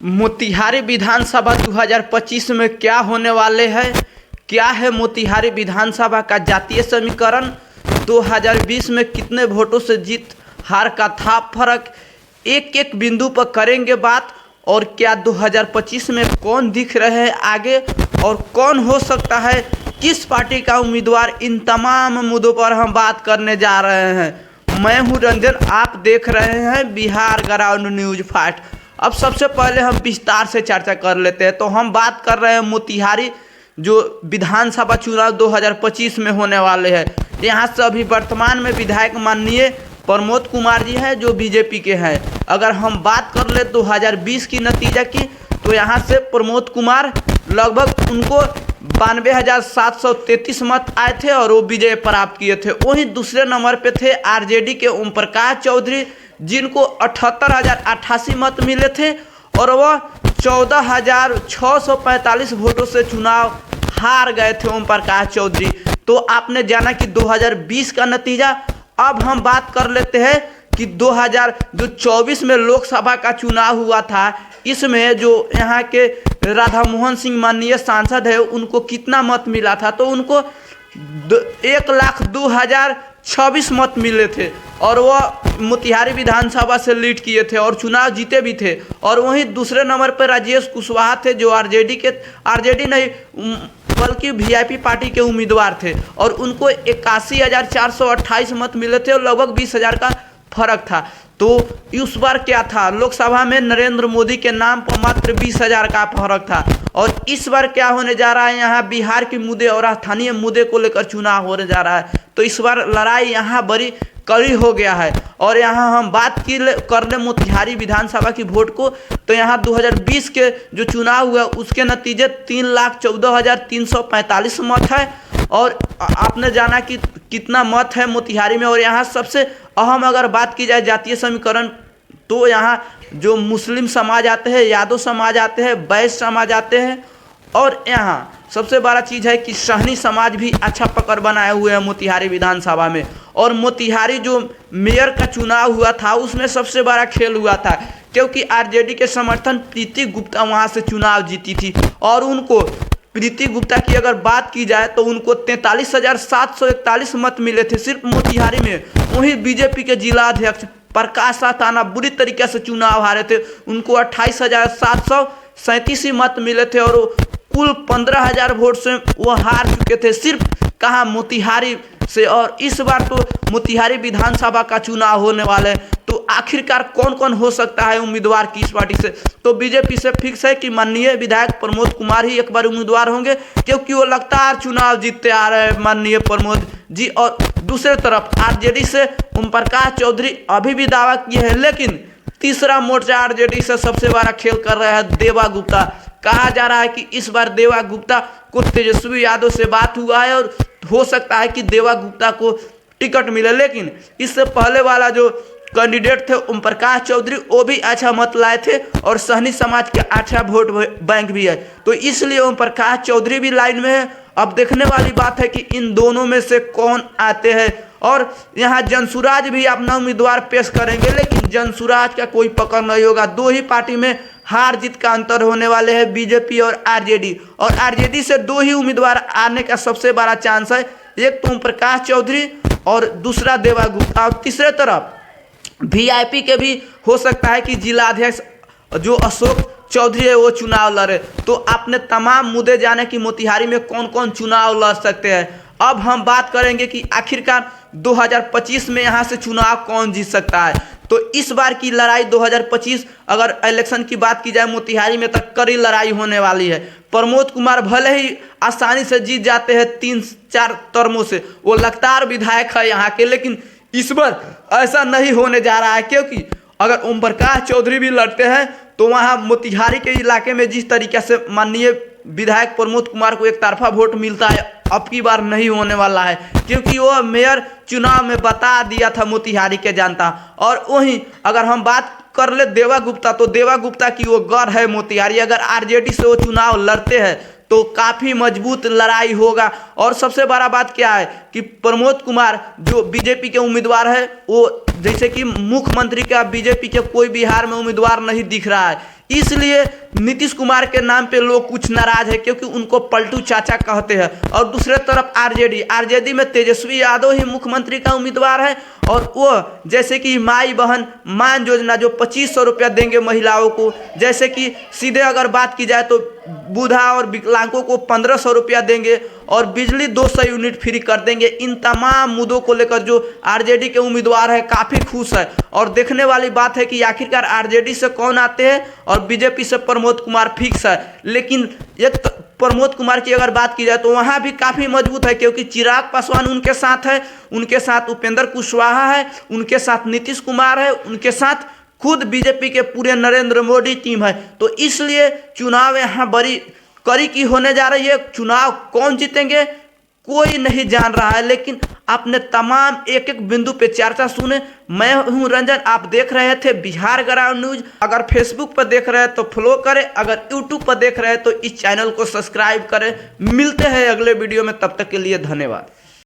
मोतिहारी विधानसभा 2025 में क्या होने वाले हैं? क्या है मोतिहारी विधानसभा का जातीय समीकरण? 2020 में कितने वोटों से जीत हार का था फर्क? एक एक बिंदु पर करेंगे बात। और क्या 2025 में कौन दिख रहे हैं आगे और कौन हो सकता है किस पार्टी का उम्मीदवार, इन तमाम मुद्दों पर हम बात करने जा रहे हैं। मैं हूं रंजन, आप देख रहे हैं बिहार ग्राउंड न्यूज फास्ट। अब सबसे पहले हम विस्तार से चर्चा कर लेते हैं। तो हम बात कर रहे हैं मोतिहारी जो विधानसभा चुनाव 2025 में होने वाले हैं। यहाँ से अभी वर्तमान में विधायक माननीय प्रमोद कुमार जी हैं जो बीजेपी के हैं। अगर हम बात कर ले 2020 की नतीजा की, तो यहाँ से प्रमोद कुमार लगभग उनको 92,733 मत आए थे और वो विजय प्राप्त किए थे। वहीं दूसरे नंबर पे थे आरजेडी के ओम प्रकाश चौधरी, जिनको 78,088 मत मिले थे और वह 14,645 वोटों से चुनाव हार गए थे ओम प्रकाश चौधरी। तो आपने जाना कि 2020 का नतीजा। अब हम बात कर लेते हैं कि 2024 में लोकसभा का चुनाव हुआ था, इसमें जो यहाँ के राधा मोहन सिंह माननीय सांसद है उनको कितना मत मिला था? तो उनको 1,02,026 मत मिले थे और वह मोतिहारी विधानसभा से लीड किए थे और चुनाव जीते भी थे। और वहीं दूसरे नंबर पर राजेश कुशवाहा थे जो आरजेडी नहीं बल्कि वीआईपी पार्टी के उम्मीदवार थे और उनको 81,428 मत मिले थे और लगभग 20,000 का फर्क था। तो इस बार क्या था, लोकसभा में नरेंद्र मोदी के नाम पर मात्र 20,000 का फर्क था। और इस बार क्या होने जा रहा है, यहाँ बिहार के मुद्दे और स्थानीय मुद्दे को लेकर चुनाव होने जा रहा है। तो इस बार लड़ाई यहाँ बड़ी कड़ी हो गया है। और यहाँ हम बात कर ले मोतिहारी विधानसभा की वोट को, तो यहाँ 2020 के जो चुनाव हुआ उसके नतीजे 3,14,345 मत है। और आपने जाना कि कितना मत है मोतिहारी में। और यहाँ सबसे अहम अगर बात की जाए जातीय समीकरण, तो यहाँ जो मुस्लिम समाज आते हैं, यादव समाज आते हैं, वैश्य समाज आते हैं और यहाँ सबसे बड़ा चीज़ है कि सहनी समाज भी अच्छा पकड़ बनाए हुए हैं मोतिहारी विधानसभा में। और मोतिहारी जो मेयर का चुनाव हुआ था उसमें सबसे बड़ा खेल हुआ था, क्योंकि आरजेडी के समर्थन प्रीति गुप्ता वहाँ से चुनाव जीती थी। और उनको प्रीति गुप्ता की अगर बात की जाए तो उनको 43,741 मत मिले थे सिर्फ मोतिहारी में। वहीं बीजेपी के जिला अध्यक्ष प्रकाश ताना बुरी तरीके से चुनाव हारे थे, उनको 28,737 मत मिले थे और कुल 15,000 वोट से वो हार चुके थे सिर्फ कहाँ, मोतिहारी से। और इस बार तो मोतिहारी विधानसभा का चुनाव होने वाला है। तो आखिरकार कौन कौन हो सकता है उम्मीदवार किस पार्टी से? तो बीजेपी से फिक्स है कि माननीय विधायक प्रमोद कुमार ही एक बार उम्मीदवार होंगे, क्योंकि वो लगातार चुनाव जीतते आ रहे हैं माननीय प्रमोद जी। और दूसरे तरफ आरजेडी से ओम प्रकाश चौधरी अभी भी दावा किए हैं, लेकिन तीसरा मोर्चा आरजेडी से सबसे बड़ा खेल कर रहा है देवा गुप्ता। कहा जा रहा है कि इस बार देवा गुप्ता को तेजस्वी यादव से बात हुआ है और हो सकता है कि देवा गुप्ता को टिकट मिले। लेकिन इससे पहले वाला जो कैंडिडेट थे ओम प्रकाश चौधरी, वो भी अच्छा मत लाए थे और सहनी समाज के अच्छा वोट बैंक भी है। तो इसलिए ओम प्रकाश चौधरी भी लाइन में है। अब देखने वाली बात है कि इन दोनों में से कौन आते हैं। और यहाँ जनसुराज भी अपना उम्मीदवार पेश करेंगे, लेकिन जनसुराज का कोई पकड़ नहीं होगा। दो ही पार्टी में हार जीत का अंतर होने वाले हैं, बीजेपी और आरजेडी। और आरजेडी से दो ही उम्मीदवार आने का सबसे बड़ा चांस है, एक तो ओम प्रकाश चौधरी और दूसरा देवा गुप्ता। और तीसरे तरफ वीआईपी के भी हो सकता है कि जिला अध्यक्ष जो अशोक चौधरी है वो चुनाव लड़े। तो आपने तमाम मुद्दे जाने कि मोतिहारी में कौन कौन चुनाव लड़ सकते हैं। अब हम बात करेंगे कि आखिरकार 2025 में यहाँ से चुनाव कौन जीत सकता है। तो इस बार की लड़ाई 2025 अगर इलेक्शन की बात की जाए मोतिहारी में तो कड़ी लड़ाई होने वाली है। प्रमोद कुमार भले ही आसानी से जीत जाते हैं 3-4 टर्मों से, वो लगातार विधायक है यहाँ के, लेकिन इस बार ऐसा नहीं होने जा रहा है, क्योंकि अगर ओम प्रकाश चौधरी भी लड़ते हैं तो वहाँ मोतिहारी के इलाके में जिस तरीके से माननीय विधायक प्रमोद कुमार को एक तरफा वोट मिलता है, अब की बार नहीं होने वाला है, क्योंकि वो मेयर चुनाव में बता दिया था मोतिहारी के जनता। और वहीं अगर हम बात कर ले देवा गुप्ता, तो देवा गुप्ता की वो गढ़ है मोतिहारी। अगर आरजेडी से वो चुनाव लड़ते हैं तो काफ़ी मजबूत लड़ाई होगा। और सबसे बड़ा बात क्या है कि प्रमोद कुमार जो बीजेपी के उम्मीदवार है, वो जैसे कि मुख्यमंत्री का बीजेपी के कोई बिहार में उम्मीदवार नहीं दिख रहा है, इसलिए नीतीश कुमार के नाम पे लोग कुछ नाराज है, क्योंकि उनको पलटू चाचा कहते हैं। और दूसरे तरफ आरजेडी में तेजस्वी यादव ही मुख्यमंत्री का उम्मीदवार है। और वो जैसे कि माई बहन मान योजना जो 2500 रुपया देंगे महिलाओं को, जैसे कि सीधे अगर बात की जाए तो बूढ़ा और विकलांगों को 1500 रुपया देंगे और बिजली 200 यूनिट फ्री कर देंगे। इन तमाम मुद्दों को लेकर जो आरजेडी के उम्मीदवार है काफ़ी खुश है। और देखने वाली बात है कि आखिरकार आरजेडी से कौन आते हैं और बीजेपी से प्रमोद कुमार फिक्स है। लेकिन एक प्रमोद कुमार की अगर बात की जाए तो वहाँ भी काफ़ी मजबूत है, क्योंकि चिराग पासवान उनके साथ है, उनके साथ उपेंद्र कुशवाहा है, उनके साथ नीतीश कुमार है, उनके साथ खुद बीजेपी के पूरे नरेंद्र मोदी टीम है। तो इसलिए चुनाव यहाँ बड़ी कड़ी की होने जा रही है। चुनाव कौन जीतेंगे कोई नहीं जान रहा है, लेकिन आपने तमाम एक एक बिंदु पे चर्चा सुने। मैं हूं रंजन, आप देख रहे थे बिहार ग्राउंड न्यूज। अगर फेसबुक पर देख रहे हैं तो फॉलो करें, अगर यूट्यूब पर देख रहे हैं तो इस चैनल को सब्सक्राइब करें। मिलते हैं अगले वीडियो में, तब तक के लिए धन्यवाद।